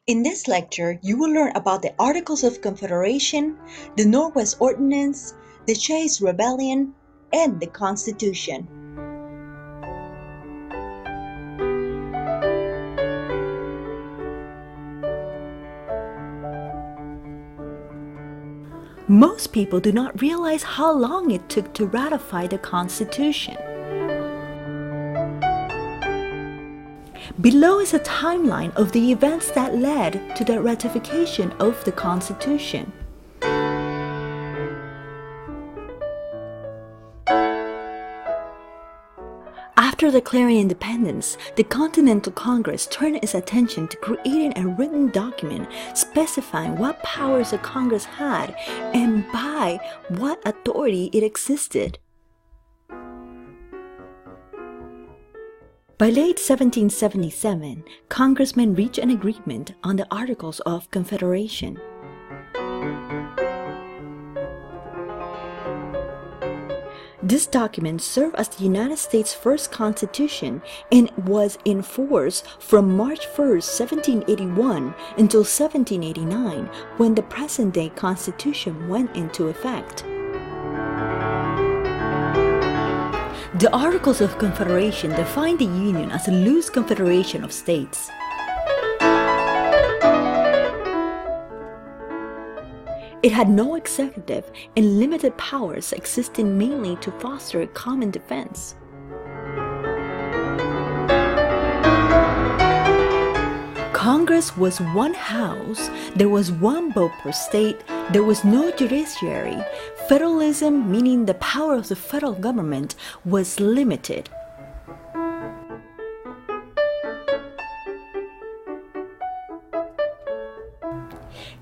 In this lecture, you will learn about the Articles of Confederation, the Northwest Ordinance, the Chase Rebellion, and the Constitution. Most people do not realize how long it took to ratify the Constitution. Below is a timeline of the events that led to the ratification of the Constitution. After declaring independence, the Continental Congress turned its attention to creating a written document specifying what powers the Congress had and by what authority it existed. By late 1777, Congressmen reached an agreement on the Articles of Confederation. This document served as the United States' first constitution and was in force from March 1, 1781 until 1789, when the present-day Constitution went into effect. The Articles of Confederation defined the Union as a loose confederation of states. It had no executive and limited powers, existing mainly to foster a common defense. Congress was one house, there was one vote per state, there was no judiciary. Federalism, meaning the power of the federal government, was limited.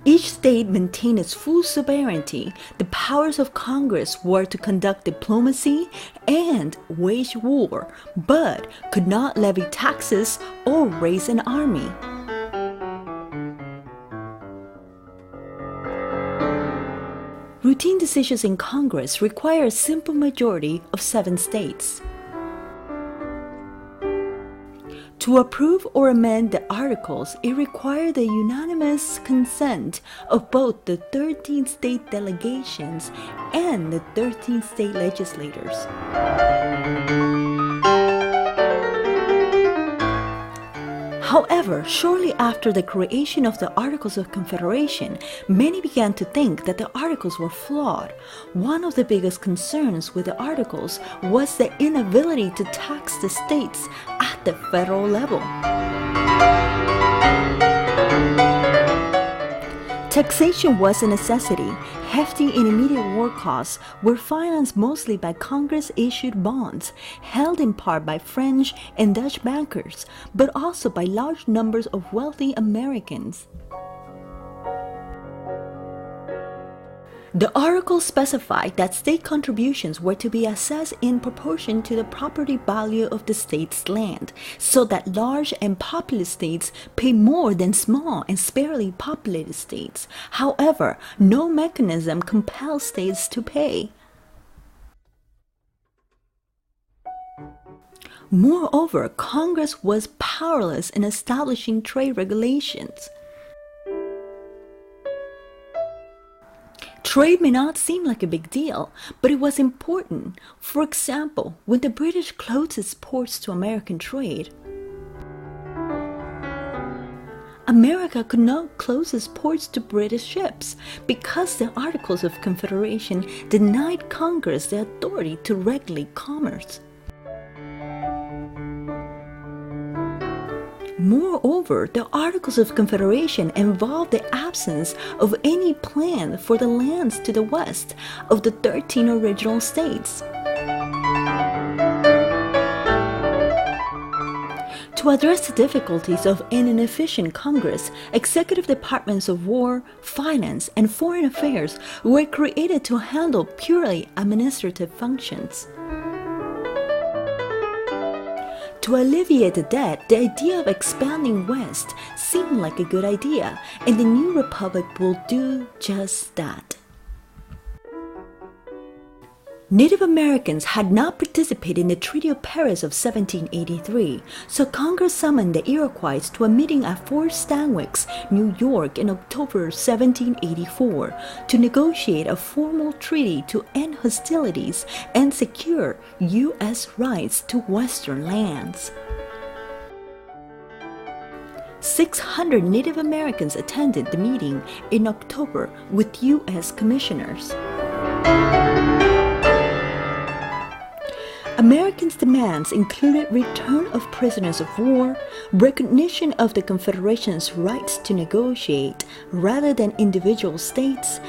Each state maintained its full sovereignty. The powers of Congress were to conduct diplomacy and wage war, but could not levy taxes or raise an army. Routine decisions in Congress require a simple majority of 7 states. To approve or amend the Articles, it required the unanimous consent of both the 13 state delegations and the 13 state legislators. However, shortly after the creation of the Articles of Confederation, many began to think that the Articles were flawed. One of the biggest concerns with the Articles was the inability to tax the states at the federal level. Taxation was a necessity. Hefty and immediate war costs were financed mostly by Congress-issued bonds, held in part by French and Dutch bankers, but also by large numbers of wealthy Americans. The Articles specified that state contributions were to be assessed in proportion to the property value of the state's land, so that large and populous states pay more than small and sparsely populated states. However, no mechanism compels states to pay. Moreover, Congress was powerless in establishing trade regulations. Trade may not seem like a big deal, but it was important. For example, when the British closed its ports to American trade, America could not close its ports to British ships because the Articles of Confederation denied Congress the authority to regulate commerce. Moreover, the Articles of Confederation involved the absence of any plan for the lands to the west of the 13 original states. To address the difficulties of an inefficient Congress, executive departments of War, Finance, and Foreign Affairs were created to handle purely administrative functions. To alleviate the debt, the idea of expanding west seemed like a good idea, and the new republic will do just that. Native Americans had not participated in the Treaty of Paris of 1783, so Congress summoned the Iroquois to a meeting at Fort Stanwix, New York in October 1784 to negotiate a formal treaty to end hostilities and secure U.S. rights to Western lands. 600 Native Americans attended the meeting in October with U.S. commissioners. Americans' demands included return of prisoners of war, recognition of the Confederation's rights to negotiate rather than individual states,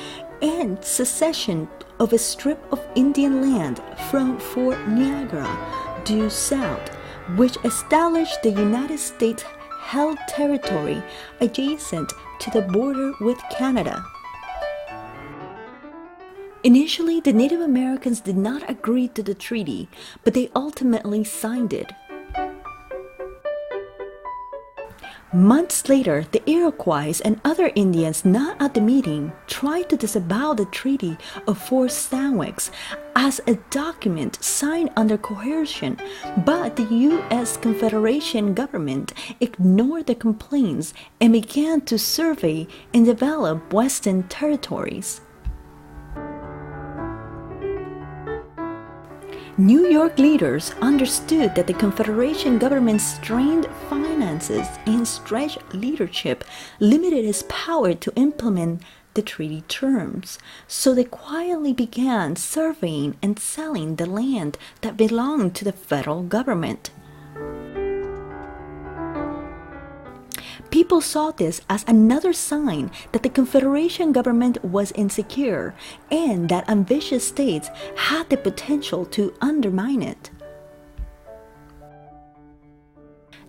and secession of a strip of Indian land from Fort Niagara due south, which established the United States held territory adjacent to the border with Canada. Initially, the Native Americans did not agree to the treaty, but they ultimately signed it. Months later, the Iroquois and other Indians not at the meeting tried to disavow the Treaty of Fort Stanwix as a document signed under coercion, but the U.S. Confederation government ignored the complaints and began to survey and develop Western territories. New York leaders understood that the Confederation government's strained finances and stretched leadership limited its power to implement the treaty terms, so they quietly began surveying and selling the land that belonged to the federal government. People saw this as another sign that the Confederation government was insecure and that ambitious states had the potential to undermine it.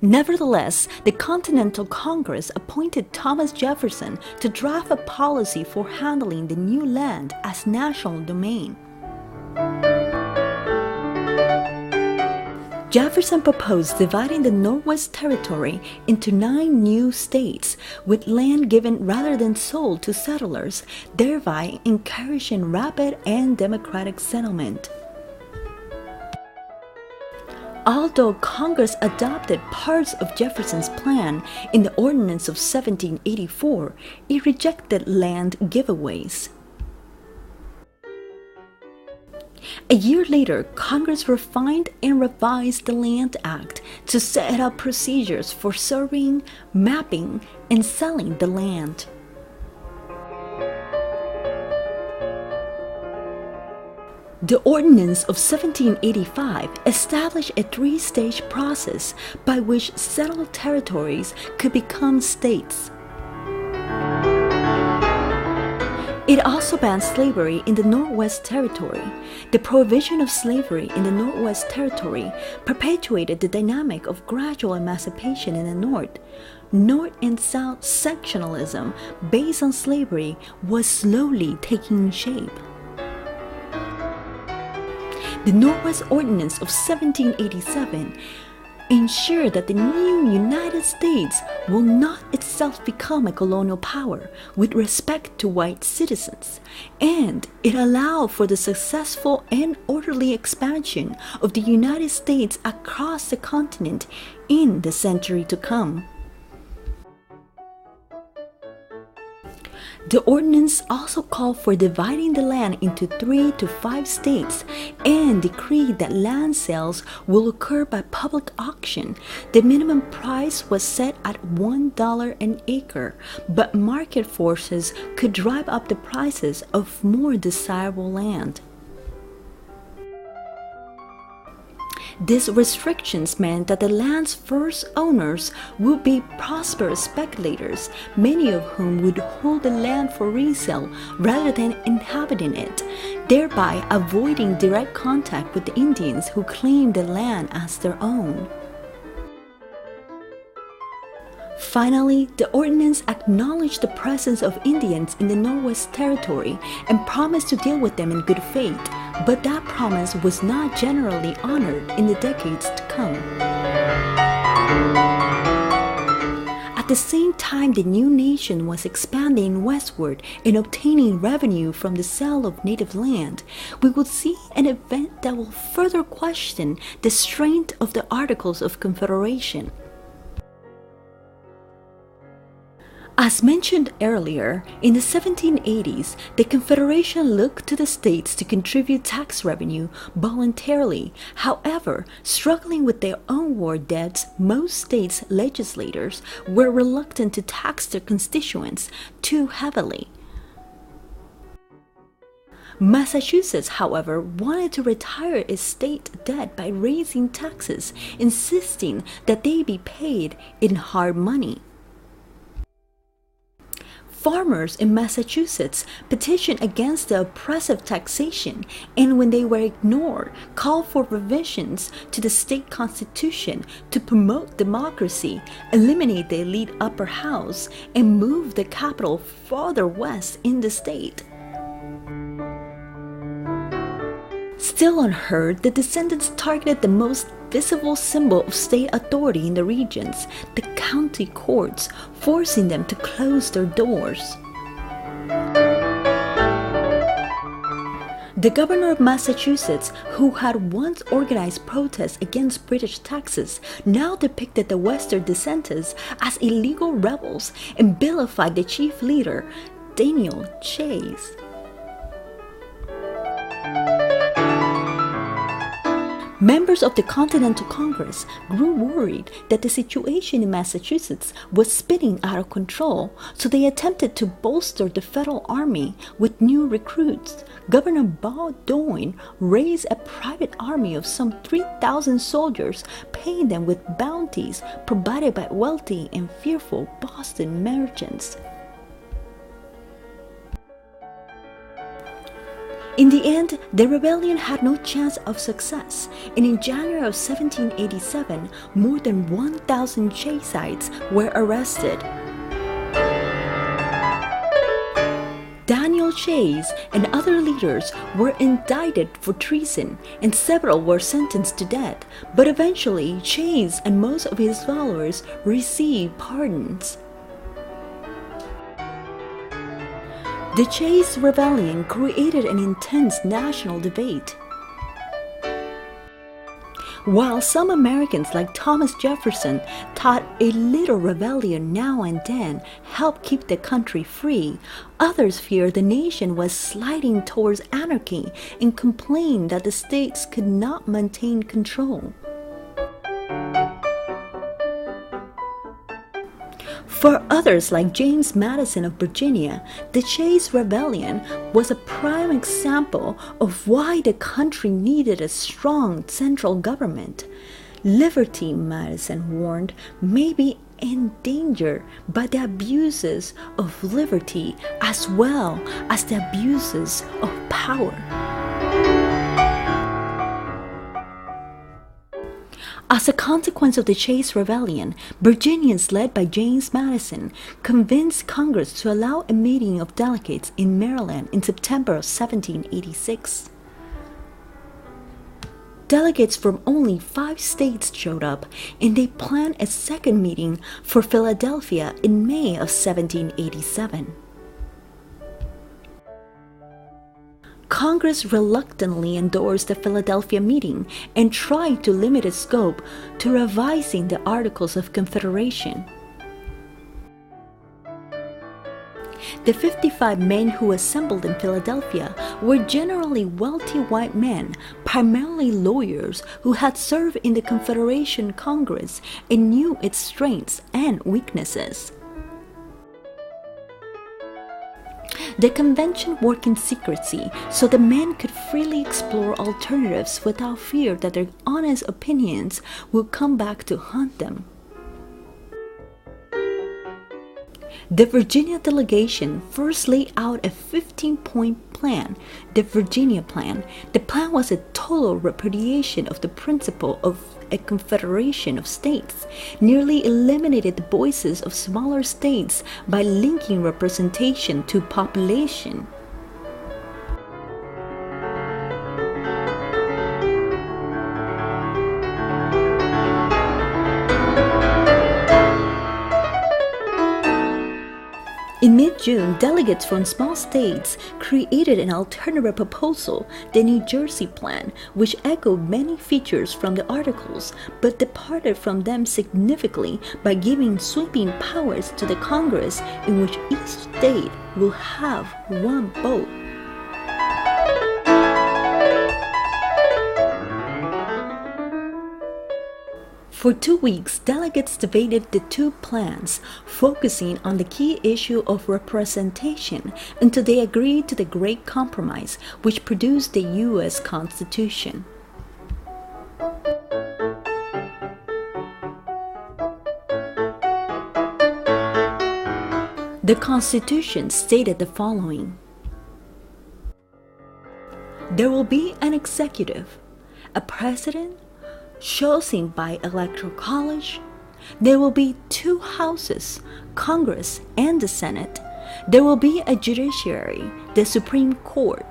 Nevertheless, the Continental Congress appointed Thomas Jefferson to draft a policy for handling the new land as national domain. Jefferson proposed dividing the Northwest Territory into 9 new states, with land given rather than sold to settlers, thereby encouraging rapid and democratic settlement. Although Congress adopted parts of Jefferson's plan in the Ordinance of 1784, it rejected land giveaways. A year later, Congress refined and revised the Land Act to set up procedures for surveying, mapping, and selling the land. The Ordinance of 1785 established a 3-stage process by which settled territories could become states. It also banned slavery in the Northwest Territory. The prohibition of slavery in the Northwest Territory perpetuated the dynamic of gradual emancipation in the North. North and South sectionalism based on slavery was slowly taking shape. The Northwest Ordinance of 1787 ensured that the new United States will not itself become a colonial power with respect to white citizens, and it allowed for the successful and orderly expansion of the United States across the continent in the century to come. The ordinance also called for dividing the land into 3 to 5 states and decreed that land sales will occur by public auction. The minimum price was set at $1 an acre, but market forces could drive up the prices of more desirable land. These restrictions meant that the land's first owners would be prosperous speculators, many of whom would hold the land for resale rather than inhabiting it, thereby avoiding direct contact with the Indians who claimed the land as their own. Finally, the ordinance acknowledged the presence of Indians in the Northwest Territory and promised to deal with them in good faith, but that promise was not generally honored in the decades to come. At the same time, the new nation was expanding westward and obtaining revenue from the sale of native land. We will see an event that will further question the strength of the Articles of Confederation. As mentioned earlier, in the 1780s, the Confederation looked to the states to contribute tax revenue voluntarily. However, struggling with their own war debts, most states' legislators were reluctant to tax their constituents too heavily. Massachusetts, however, wanted to retire its state debt by raising taxes, insisting that they be paid in hard money. Farmers in Massachusetts petitioned against the oppressive taxation, and when they were ignored, called for revisions to the state constitution to promote democracy, eliminate the elite upper house, and move the capital farther west in the state. Still unheard, the descendants targeted the most visible symbol of state authority in the regions, the county courts, forcing them to close their doors. The governor of Massachusetts, who had once organized protests against British taxes, now depicted the Western dissenters as illegal rebels and vilified the chief leader, Daniel Chase. Members of the Continental Congress grew worried that the situation in Massachusetts was spinning out of control, so they attempted to bolster the federal army with new recruits. Governor Bowdoin raised a private army of some 3,000 soldiers, paying them with bounties provided by wealthy and fearful Boston merchants. In the end, the rebellion had no chance of success, and in January of 1787, more than 1,000 Chaseites were arrested. Daniel Chase and other leaders were indicted for treason, and several were sentenced to death, but eventually Chase and most of his followers received pardons. The Chase Rebellion created an intense national debate. While some Americans like Thomas Jefferson thought a little rebellion now and then helped keep the country free, others feared the nation was sliding towards anarchy and complained that the states could not maintain control. For others like James Madison of Virginia, the Chase Rebellion was a prime example of why the country needed a strong central government. Liberty, Madison warned, may be endangered by the abuses of liberty as well as the abuses of power. As a consequence of the Chase Rebellion, Virginians led by James Madison convinced Congress to allow a meeting of delegates in Maryland in September of 1786. Delegates from only 5 states showed up, and they planned a second meeting for Philadelphia in May of 1787. Congress reluctantly endorsed the Philadelphia meeting and tried to limit its scope to revising the Articles of Confederation. The 55 men who assembled in Philadelphia were generally wealthy white men, primarily lawyers who had served in the Confederation Congress and knew its strengths and weaknesses. The convention worked in secrecy so the men could freely explore alternatives without fear that their honest opinions would come back to haunt them. The Virginia delegation first laid out a 15-point plan, the Virginia Plan. The plan was a total repudiation of the principle of a confederation of states, nearly eliminated the voices of smaller states by linking representation to population. In mid-June, delegates from small states created an alternative proposal, the New Jersey Plan, which echoed many features from the Articles, but departed from them significantly by giving sweeping powers to the Congress in which each state will have one vote. For 2 weeks, delegates debated the two plans, focusing on the key issue of representation until they agreed to the Great Compromise, which produced the U.S. Constitution. The Constitution stated the following: there will be an executive, a president, chosen by electoral college. There will be 2 houses, Congress and the Senate. There will be a judiciary, the Supreme Court.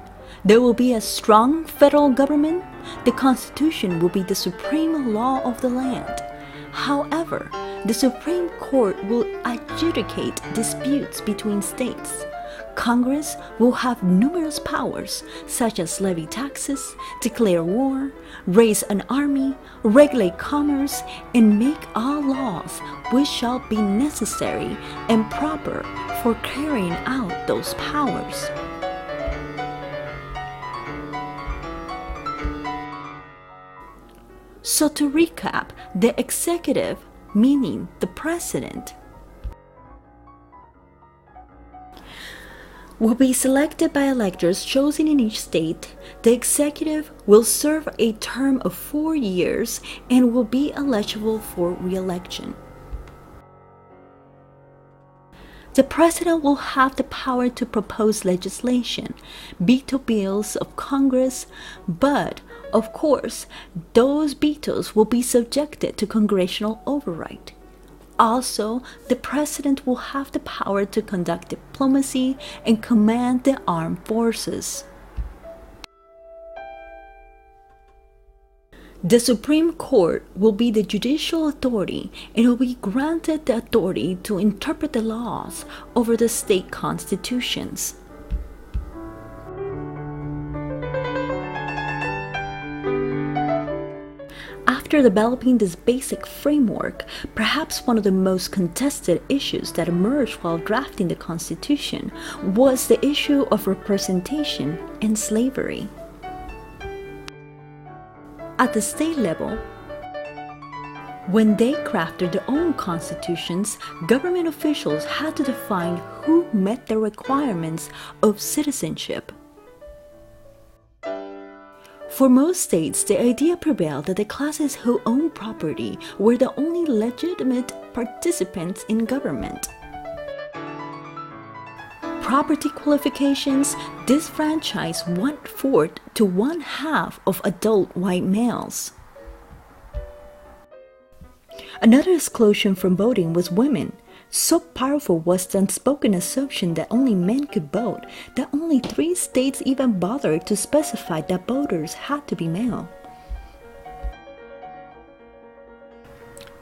There will be a strong federal government. The Constitution will be the supreme law of the land. However, the Supreme Court will adjudicate disputes between states. Congress will have numerous powers, such as levy taxes, declare war, raise an army, regulate commerce, and make all laws which shall be necessary and proper for carrying out those powers. So to recap, the executive, meaning the president, will be selected by electors chosen in each state. The executive will serve a term of 4 years and will be eligible for re-election. The president will have the power to propose legislation, veto bills of Congress, but, of course, those vetoes will be subjected to congressional override. Also, the president will have the power to conduct diplomacy and command the armed forces. The Supreme Court will be the judicial authority and will be granted the authority to interpret the laws over the state constitutions. After developing this basic framework, perhaps one of the most contested issues that emerged while drafting the Constitution was the issue of representation and slavery. At the state level, when they crafted their own constitutions, government officials had to define who met the requirements of citizenship. For most states, the idea prevailed that the classes who owned property were the only legitimate participants in government. Property qualifications disfranchised 1/4 to 1/2 of adult white males. Another exclusion from voting was women. So powerful was the unspoken assumption that only men could vote that only 3 states even bothered to specify that voters had to be male.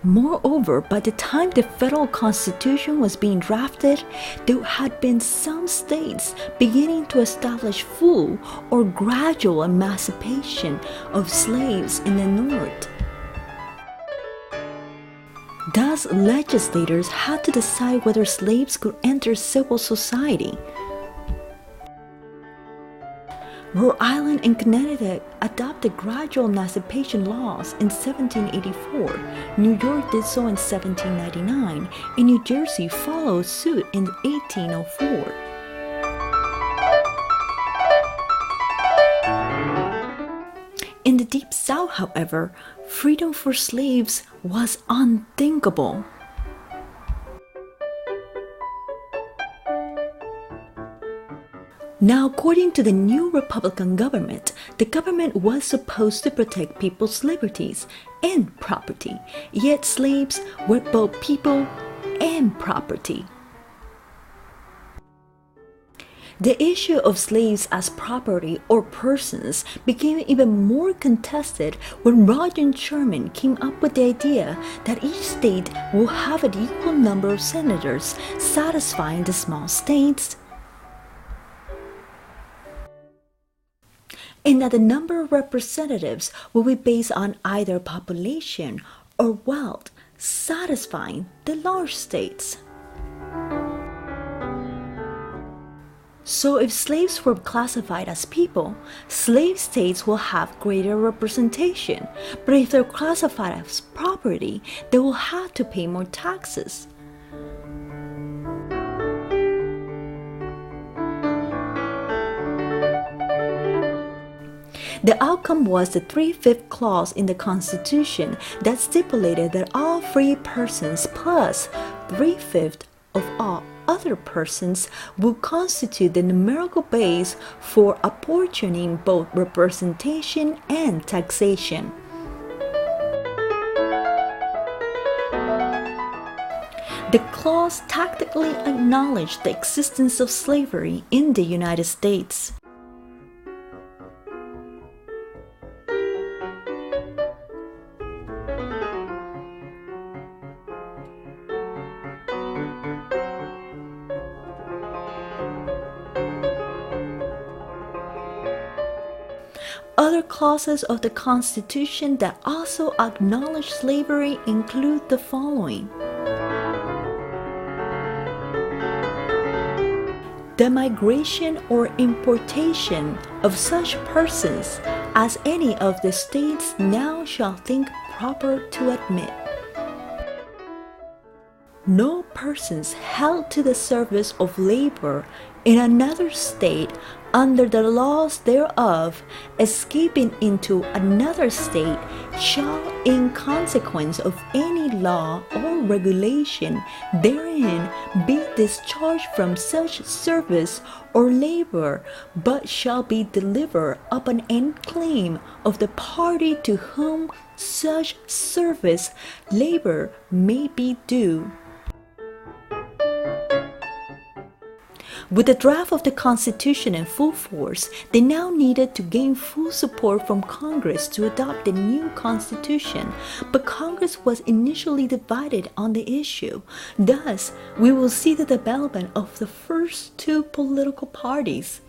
Moreover, by the time the federal constitution was being drafted, there had been some states beginning to establish full or gradual emancipation of slaves in the North. Thus, legislators had to decide whether slaves could enter civil society. Rhode Island and Connecticut adopted gradual emancipation laws in 1784, New York did so in 1799, and New Jersey followed suit in 1804. In the Deep South, however, freedom for slaves was unthinkable. Now, according to the new Republican government, the government was supposed to protect people's liberties and property, yet slaves were both people and property. The issue of slaves as property or persons became even more contested when Roger Sherman came up with the idea that each state will have an equal number of senators, satisfying the small states, and that the number of representatives will be based on either population or wealth, satisfying the large states. So if slaves were classified as people, slave states will have greater representation, but if they're classified as property, they will have to pay more taxes. The outcome was the 3/5 clause in the Constitution that stipulated that all free persons plus 3/5 of all other persons will constitute the numerical base for apportioning both representation and taxation. The clause tactically acknowledged the existence of slavery in the United States. Other clauses of the Constitution that also acknowledge slavery include the following: the migration or importation of such persons as any of the states now shall think proper to admit. No persons held to the service of labor in another state under the laws thereof, escaping into another state, shall, in consequence of any law or regulation therein, be discharged from such service or labor, but shall be delivered upon any claim of the party to whom such service, labor may be due. With the draft of the Constitution in full force, they now needed to gain full support from Congress to adopt the new Constitution, but Congress was initially divided on the issue. Thus, we will see the development of the first two political parties.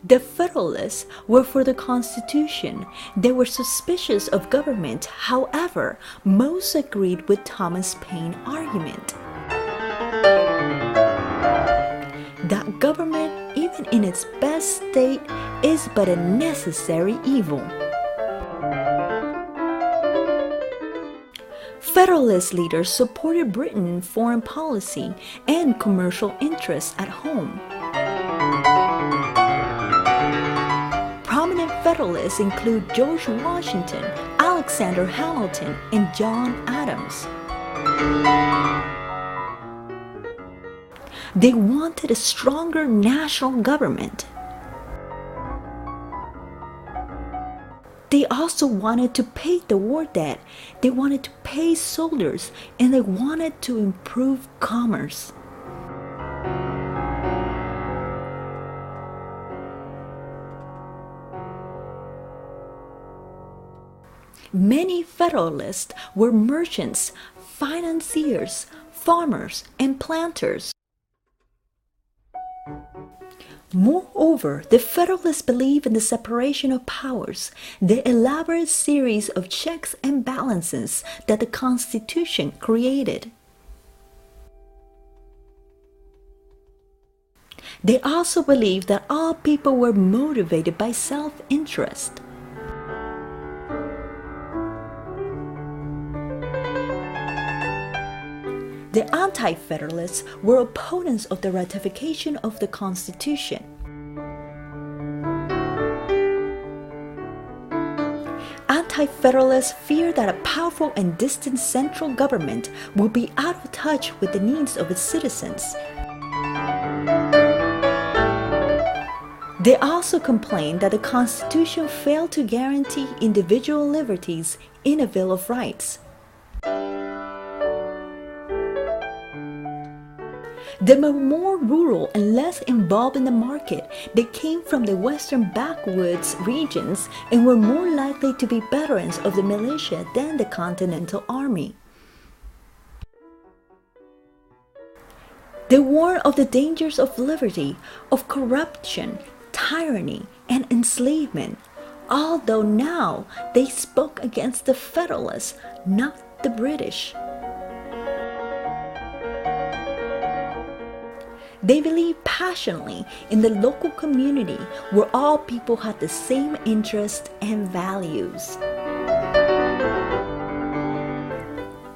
The Federalists were for the Constitution. They were suspicious of government. However, most agreed with Thomas Paine's argument that government, even in its best state, is but a necessary evil. Federalist leaders supported Britain in foreign policy and commercial interests at home. Prominent Federalists include George Washington, Alexander Hamilton, and John Adams. They wanted a stronger national government. They also wanted to pay the war debt. They wanted to pay soldiers, and they wanted to improve commerce. Many Federalists were merchants, financiers, farmers, and planters. Moreover, the Federalists believed in the separation of powers, the elaborate series of checks and balances that the Constitution created. They also believed that all people were motivated by self-interest. The Anti-Federalists were opponents of the ratification of the Constitution. Anti-Federalists feared that a powerful and distant central government would be out of touch with the needs of its citizens. They also complained that the Constitution failed to guarantee individual liberties in a Bill of Rights. They were more rural and less involved in the market. They came from the western backwoods regions and were more likely to be veterans of the militia than the Continental Army. They warned of the dangers of liberty, of corruption, tyranny, and enslavement, although now they spoke against the Federalists, not the British. They believed passionately in the local community where all people had the same interests and values.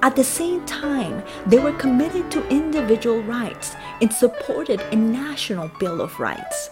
At the same time, they were committed to individual rights and supported a national Bill of Rights.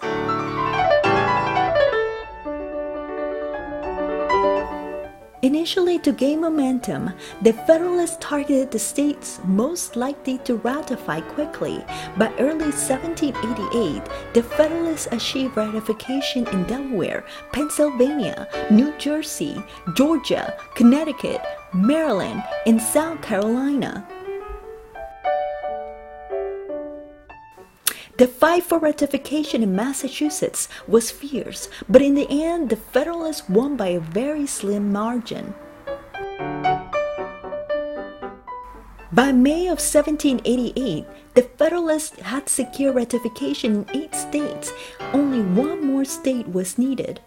Initially, to gain momentum, the Federalists targeted the states most likely to ratify quickly. By early 1788, the Federalists achieved ratification in Delaware, Pennsylvania, New Jersey, Georgia, Connecticut, Maryland, and South Carolina. The fight for ratification in Massachusetts was fierce, but in the end, the Federalists won by a very slim margin. By May of 1788, the Federalists had secured ratification in 8 states. Only one more state was needed.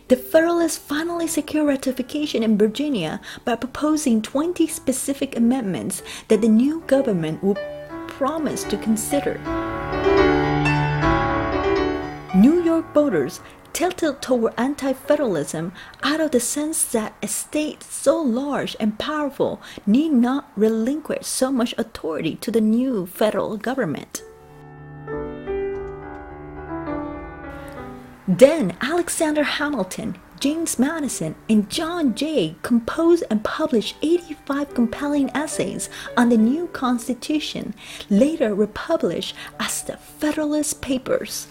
The Federalists finally secured ratification in Virginia by proposing 20 specific amendments that the new government would promise to consider. New York voters tilted toward anti-federalism out of the sense that a state so large and powerful need not relinquish so much authority to the new federal government. Then Alexander Hamilton, James Madison, and John Jay composed and published 85 compelling essays on the new Constitution, later republished as the Federalist Papers.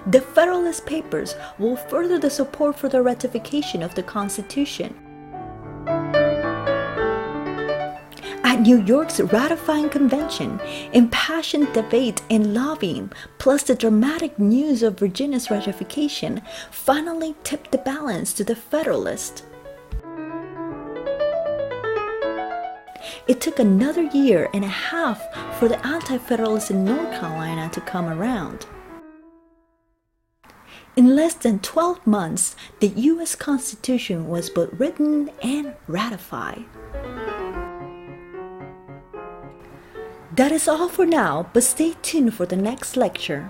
The Federalist Papers will further the support for the ratification of the Constitution. At New York's ratifying convention, impassioned debate and lobbying, plus the dramatic news of Virginia's ratification, finally tipped the balance to the Federalists. It took another year and a half for the anti-Federalists in North Carolina to come around. In less than 12 months, the U.S. Constitution was both written and ratified. That is all for now, but stay tuned for the next lecture.